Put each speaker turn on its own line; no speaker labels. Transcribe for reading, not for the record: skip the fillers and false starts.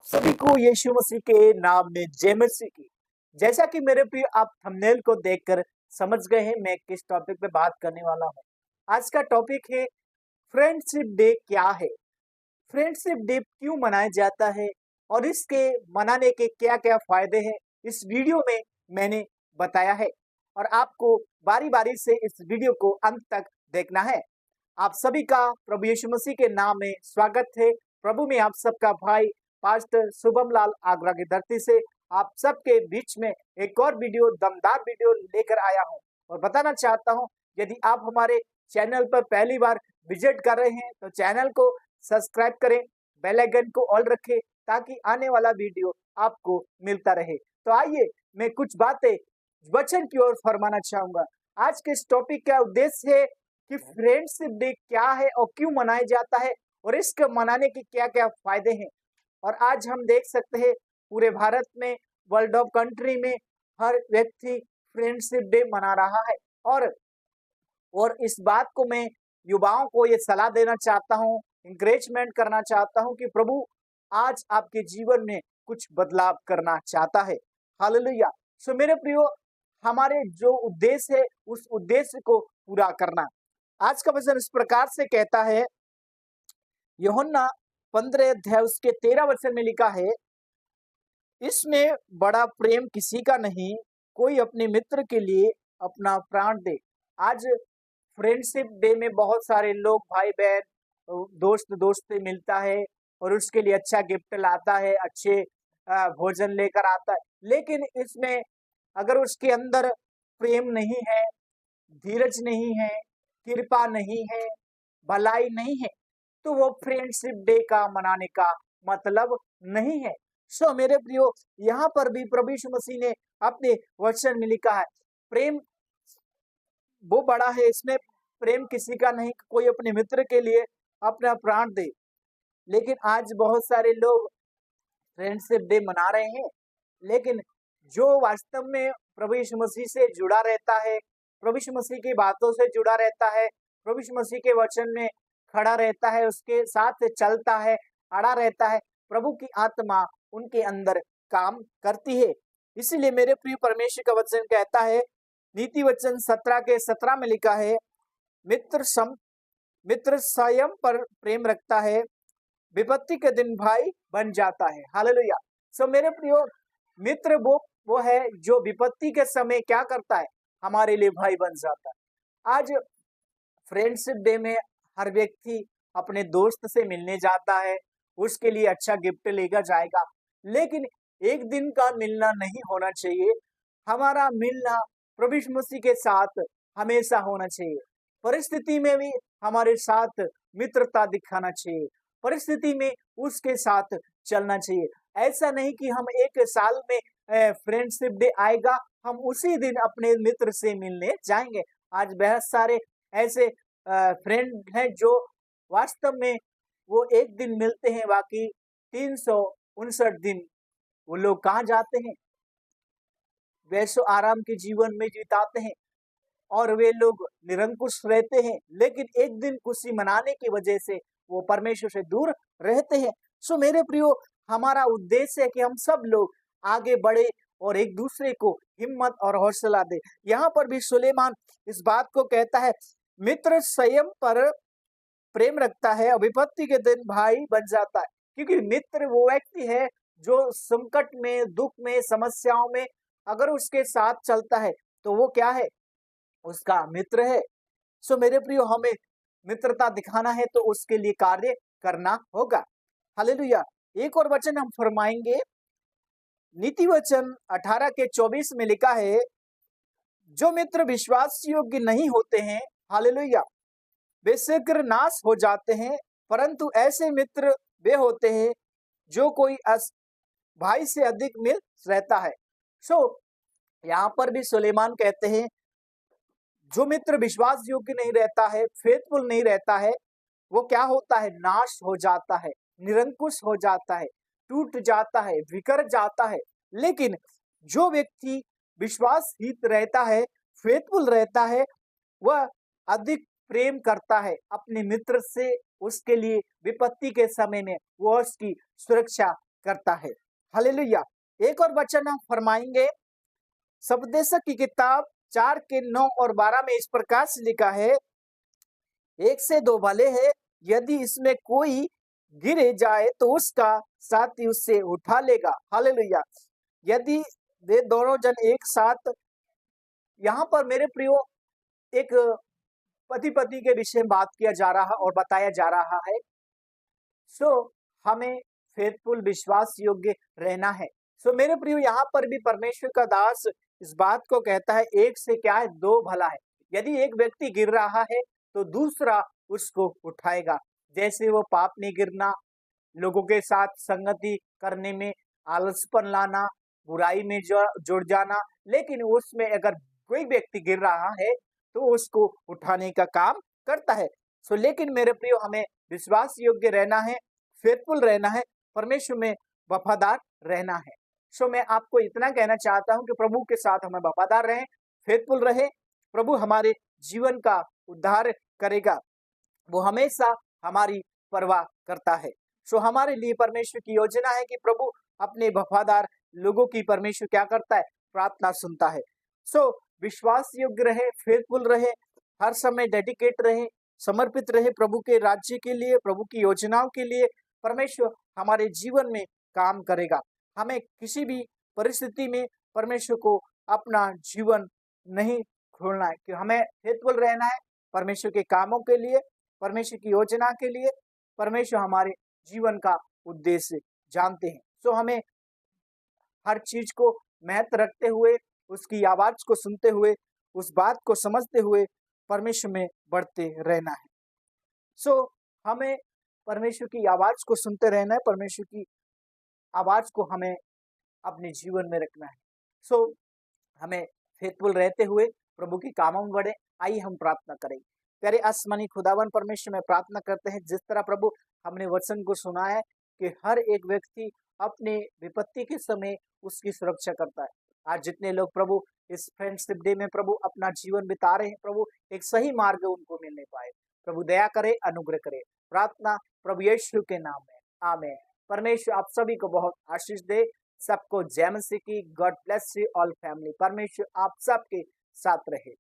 सभी को यीशु मसीह के नाम में जय मसीह की। जैसा कि मेरे प्रिय आप थंबनेल को देखकर समझ गए हैं मैं किस टॉपिक पे बात करने वाला हूँ। आज का टॉपिक है फ्रेंडशिप डे क्या है? फ्रेंडशिप डे क्यों मनाया जाता है और इसके मनाने के क्या-क्या फायदे हैं? इस वीडियो में मैंने बताया है और आपको बारी-बारी से इस वीडियो को अंत तक देखना है। आप सभी का प्रभु यीशु मसीह के नाम में स्वागत है। प्रभु में आप सबका भाई पास्टर शुभम लाल आगरा की धरती से आप सबके बीच में एक और वीडियो दमदार वीडियो लेकर आया हूं और बताना चाहता हूं, यदि आप हमारे चैनल पर पहली बार विजिट कर रहे हैं तो चैनल को सब्सक्राइब करें, बेल आइकन को ऑल रखें ताकि आने वाला वीडियो आपको मिलता रहे। तो आइए मैं कुछ बातें वचन की ओर फरमाना चाहूंगा। आज के इस टॉपिक का उद्देश्य है कि फ्रेंडशिप डे क्या है और क्यों मनाया जाता है और इसके मनाने के क्या-क्या फायदे हैं। और आज हम देख सकते हैं पूरे भारत में, वर्ल्ड ऑफ कंट्री में हर व्यक्ति फ्रेंडशिप डे मना रहा है और इस बात को मैं युवाओं को ये सलाह देना चाहता हूँ, इंकरेजमेंट करना चाहता हूँ कि प्रभु आज आपके जीवन में कुछ बदलाव करना चाहता है। हालेलुया। सो मेरे प्रियो, हमारे जो उद्देश्य है उस उद्देश्य को पूरा करना। आज का वचन इस प्रकार से कहता है, यूहन्ना 15 अध्याय उसके 13 वचन में लिखा है, इसमें बड़ा प्रेम किसी का नहीं, कोई अपने मित्र के लिए अपना प्राण दे। आज फ्रेंडशिप डे में बहुत सारे लोग भाई बहन दोस्त से मिलता है और उसके लिए अच्छा गिफ्ट लाता है, अच्छे भोजन लेकर आता है, लेकिन इसमें अगर उसके अंदर प्रेम नहीं है, धीरज नहीं है, कृपा नहीं है, भलाई नहीं है, तो वो फ्रेंडशिप डे का मनाने का मतलब नहीं है। सो मेरे प्रियो, यहाँ पर भी प्रभु यीशु मसीह ने अपने वचन में लिखा है, प्रेम वो बड़ा है, इसमें प्रेम किसी का नहीं, कोई अपने मित्र के लिए अपना प्राण दे। लेकिन आज बहुत सारे लोग फ्रेंडशिप डे मना रहे हैं, लेकिन जो वास्तव में प्रभु यीशु मसीह से जुड़ा रहता है, प्रभु यीशु मसीह की बातों से जुड़ा रहता है, प्रभु यीशु मसीह के वचन में खड़ा रहता है, उसके साथ चलता है, अड़ा रहता है, प्रभु की आत्मा उनके अंदर काम करती है। इसीलिए मेरे प्रिय परमेश्वर का वचन कहता है, नीति वचन 17 के 17 में लिखा है, मित्र स्वयं पर प्रेम रखता है, विपत्ति के दिन भाई बन जाता है। हालेलुया। सो मेरे प्रियो, मित्र वो है जो विपत्ति के समय क्या करता है, हमारे लिए भाई बन जाता है। आज फ्रेंडशिप डे में हर व्यक्ति अपने दोस्त से मिलने जाता है, उसके लिए अच्छा गिफ्ट लेकर जाएगा, लेकिन एक दिन का मिलना नहीं होना चाहिए। हमारा मिलना प्रभु यीशु मसीह के साथ हमेशा होना चाहिए। परिस्थिति में भी हमारे साथ मित्रता दिखाना चाहिए, परिस्थिति में उसके साथ चलना चाहिए। ऐसा नहीं कि हम एक साल में फ्रेंडशिप डे आएगा, हम उसी दिन अपने मित्र से मिलने जाएंगे। आज बहुत सारे ऐसे फ्रेंड हैं जो वास्तव में वो एक दिन मिलते हैं, बाकी 359 दिन वो लोग कहाँ जाते हैं, वैसो आराम के जीवन में बिताते हैं और वे लोग निरंकुश रहते हैं, लेकिन एक दिन खुशी मनाने की वजह से वो परमेश्वर से दूर रहते हैं। सो मेरे प्रियो, हमारा उद्देश्य है कि हम सब लोग आगे बढ़े और एक दूसरे को हिम्मत और हौसला दे। यहाँ पर भी सुलेमान इस बात को कहता है, मित्र स्वयं पर प्रेम रखता है और विपत्ति के दिन भाई बन जाता है। क्योंकि मित्र वो व्यक्ति है जो संकट में, दुख में, समस्याओं में अगर उसके साथ चलता है तो वो क्या है, उसका मित्र है। सो मेरे प्रियो, हमें मित्रता दिखाना है तो उसके लिए कार्य करना होगा। हालेलुया। एक और वचन हम फरमाएंगे, नीति वचन 18 के 24 में लिखा है, जो मित्र विश्वास योग्य नहीं होते हैं, हालेलुया, वे शीघ्र नाश हो जाते हैं, परंतु ऐसे मित्र वे होते हैं जो कोई भाई से अधिक मिल रहता है। सो यहाँ पर भी सुलेमान कहते हैं, जो मित्र विश्वास योग्य नहीं रहता है, फेथफुल नहीं रहता है, वो क्या होता है, नाश हो जाता है, निरंकुश हो जाता है, टूट जाता है, बिखर जाता है। लेकिन जो व्यक्ति विश्वासहीन रहता है, फेथफुल रहता है, वह अधिक प्रेम करता है अपने मित्र से, उसके लिए विपत्ति के समय में वो उसकी सुरक्षा करता है। हालेलुया। एक और वचन हम फरमाएंगे, सबदेशक की किताब 4 के 9 और 12 में इस प्रकार से लिखा है, एक से दो भले हैं, यदि इसमें कोई गिर जाए तो उसका साथी उससे उठा लेगा। हालेलुया। यदि वे दोनों जन एक साथ, यहाँ पर मेरे प्रियो एक पति पति के विषय में बात किया जा रहा है और बताया जा रहा है। सो हमें फेथफुल विश्वास योग्य रहना है। सो मेरे प्रियो यहाँ पर भी परमेश्वर का दास इस बात को कहता है, एक से क्या है, दो भला है। यदि एक व्यक्ति गिर रहा है तो दूसरा उसको उठाएगा। जैसे वो पाप में गिरना, लोगों के साथ संगति करने में आलसपन लाना, बुराई में जुड़ जाना, लेकिन उसमें अगर कोई व्यक्ति गिर रहा है तो उसको उठाने का काम करता है। सो लेकिन मेरे प्रियो हमें विश्वास योग्य रहना है, फेथफुल रहना है, परमेश्वर में वफादार रहना है। सो मैं आपको इतना कहना चाहता हूं कि प्रभु के साथ हमें वफादार रहें, फेथफुल रहे। प्रभु हमारे जीवन का उद्धार करेगा, वो हमेशा हमारी परवाह करता है। सो हमारे लिए परमेश्वर की योजना है कि प्रभु अपने वफादार लोगों की परमेश्वर क्या करता है, प्रार्थना सुनता है। सो विश्वास योग्य रहे, फेथफुल रहे, हर समय डेडिकेट रहे, समर्पित रहे प्रभु के राज्य के लिए, प्रभु की योजनाओं के लिए। परमेश्वर हमारे जीवन में काम करेगा। हमें किसी भी परिस्थिति में परमेश्वर को अपना जीवन नहीं खोलना है, कि हमें फेथफुल रहना है परमेश्वर के कामों के लिए, परमेश्वर की योजना के लिए। परमेश्वर हमारे जीवन का उद्देश्य जानते हैं। सो हमें हर चीज को महत्व रखते हुए, उसकी आवाज को सुनते हुए, उस बात को समझते हुए परमेश्वर में बढ़ते रहना है। सो हमें परमेश्वर की आवाज को सुनते रहना है, परमेश्वर की आवाज को हमें अपने जीवन में रखना है। सो हमें फेथफुल रहते हुए प्रभु की कामों में बढ़े। आइए हम प्रार्थना करें। प्यारे आसमानी खुदावन परमेश्वर में प्रार्थना करते हैं, जिस तरह प्रभु हमने वचन को सुना है कि हर एक व्यक्ति अपने विपत्ति के समय उसकी सुरक्षा करता है। आज जितने लोग प्रभु इस फ्रेंडशिप डे में प्रभु अपना जीवन बिता रहे हैं, प्रभु एक सही मार्ग उनको मिलने पाए। प्रभु दया करे, अनुग्रह करे। प्रार्थना प्रभु यीशु के नाम में, आमीन। परमेश्वर आप सभी को बहुत आशीष दे। सबको जय मसीह की। God bless you all family. परमेश्वर आप सबके साथ रहे।